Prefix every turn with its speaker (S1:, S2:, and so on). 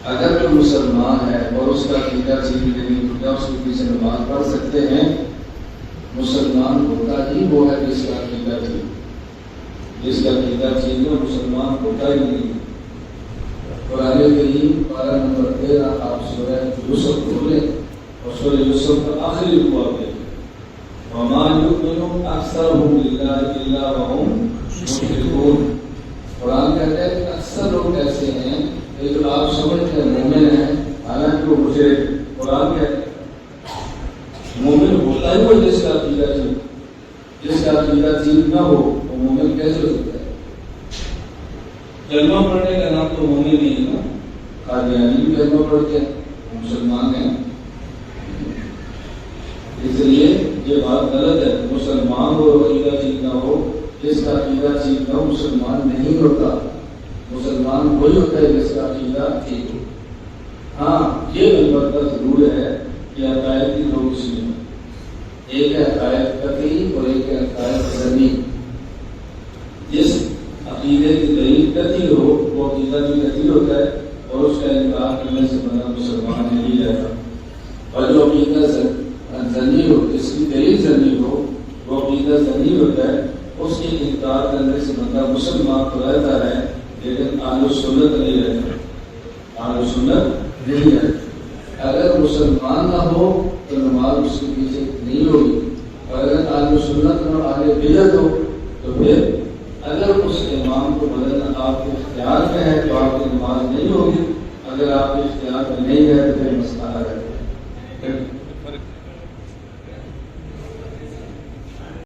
S1: اگر کوئی مسلمان ہے اور اس کا عقیدہ ٹھیک نہیں ہوتا اس کے پیچھے نماز پڑھ سکتے ہیں؟ مسلمان ہوتا ہی وہ ہے جس کا عقیدہ ٹھیک، جس کا عقیدہ ٹھیک ہے مسلمان ہوتا ہی نہیں۔ قرآن کریم پارہ نمبر 13 آپ سورہ یوسف کھولیں اور سورہ یوسف کا آخری رکوع دیکھیں، وَمَا يُؤْمِنُ أَكْثَرُهُمْ بِاللَّهِ إِلَّا وَهُمْ مُشْرِكُونَ۔ قرآن کہتا ہے کہ اکثر لوگ ایسے ہیں کہ جو آپ سمجھتے ہیں مومن ہیں حالانکہ وہ مشرک ہیں۔ قرآن کہتا ہے مومن ہوتا ہی وہ جس کا عقیدہ ٹھیک، جس کا عقیدہ ٹھیک نہ ہو وہ مومن کیسے ہو سکتا ہے؟ کلمہ پڑھنے کا نام تو مومن نہیں ہے نا، قادیانی بھی کلمہ پڑھتے ہیں، مسلمان ہیں۔ اس لیے یہ بات غلط ہے، مسلمان ہو عقیدہ ٹھیک نہ ہو، جس کا عقیدہ ٹھیک نہ ہو مسلمان نہیں ہوتا۔ مسلمان وہی ہوتا ہے جس کا عقیدہ ٹھیک ہو۔ ہاں یہ البتہ ضرور ہے کہ عقائد کی دو قسمیں ہیں، ایک ہے عقائد قطعی اور ایک ہے عقائد ظنی۔ جس عقیدے کی دلیل قطعی ہو وہ عقیدہ بھی قطعی ہوتا ہے اور اس کا انکار کرنے سے بندہ مسلمان نہیں رہتا، اور جو عقیدہ ظنی ہو، جس کی دلیل ظنی ہو وہ عقیدہ ظنی ہوتا ہے، اس کے انکار کرنے سے بندہ مسلمان تو رہتا ہے لیکن اہل سنت نہیں رہتا، اہل سنت نہیں رہتا۔ اگر مسلمان نہ ہو تو نماز اس کے پیچھے نہیں ہوگی، اور اگر اہل سنت اور اہل بدعت ہو تو پھر اگر اس امام کو بدلنا آپ کے اختیار میں ہے تو آپ کی نماز نہیں ہوگی، اگر آپ کے اختیار میں نہیں ہے تو پھر مسئلہ ہے۔